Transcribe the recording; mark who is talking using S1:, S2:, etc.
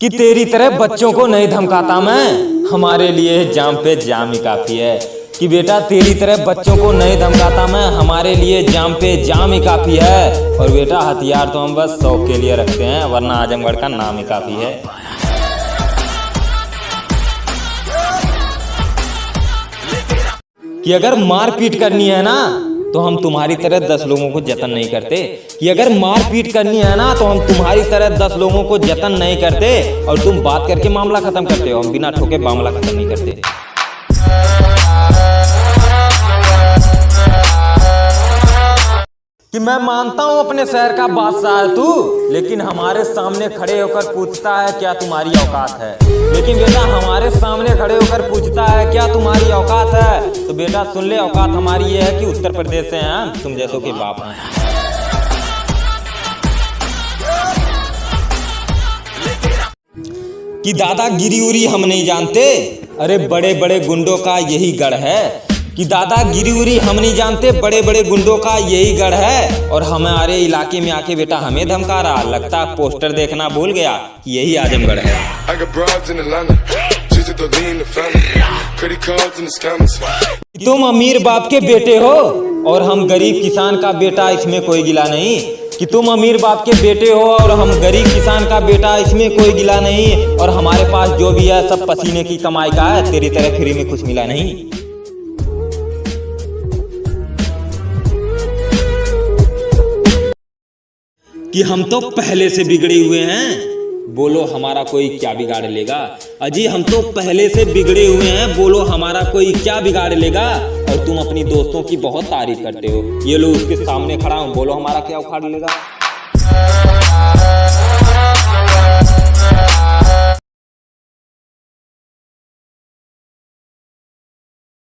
S1: कि तेरी तरह बच्चों को नहीं धमकाता मैं, हमारे लिए जाम पे जाम ही काफी है। कि बेटा तेरी तरह बच्चों को नहीं धमकाता मैं, हमारे लिए जाम पे जाम ही काफी है। और बेटा हथियार तो हम बस शौक के लिए रखते हैं, वरना आजमगढ़ का नाम ही काफी है। कि अगर मारपीट करनी है ना तो हम तुम्हारी तरह 10 लोगों को जतन नहीं करते। कि अगर मारपीट करनी है ना तो हम तुम्हारी तरह 10 लोगों को जतन नहीं करते। और तुम बात करके मामला खत्म करते हो, हम बिना ठोके मामला खत्म नहीं करते। कि मैं मानता हूं अपने शहर का बादशाह है तू, लेकिन हमारे सामने खड़े होकर पूछता है क्या तुम्हारी औकात है। लेकिन बेटा हमारे सामने खड़े होकर पूछता है क्या तुम्हारी औकात है। तो बेटा सुन ले, औकात हमारी ये है कि उत्तर प्रदेश से हैं हम, तुम जैसों के बाप हैं। कि दादागिरी उरी हम नहीं जानते, अरे बड़े बड़े गुंडों का यही गढ़ है। कि दादागिरी उरी हम नहीं जानते, बड़े बड़े गुंडों का यही गढ़ है। और हमारे इलाके में आके बेटा हमें धमका रहा, लगता पोस्टर देखना भूल गया कि यही आजमगढ़ है। तुम अमीर बाप के बेटे हो और हम गरीब किसान का बेटा, इसमें कोई गिला नहीं। कि तुम अमीर बाप के बेटे हो और हम गरीब किसान का बेटा, इसमें कोई गिला नहीं। और हमारे पास जो भी है सब पसीने की कमाई का है, तेरी तरह फ्री में कुछ मिला नहीं। कि हम तो पहले से बिगड़े हुए हैं, बोलो हमारा कोई क्या बिगाड़ लेगा। अजी हम तो पहले से बिगड़े हुए हैं, बोलो हमारा कोई क्या बिगाड़ लेगा। और तुम अपनी दोस्तों की बहुत तारीफ करते हो, ये लो उसके सामने खड़ा हूं, बोलो हमारा क्या उखाड़ लेगा।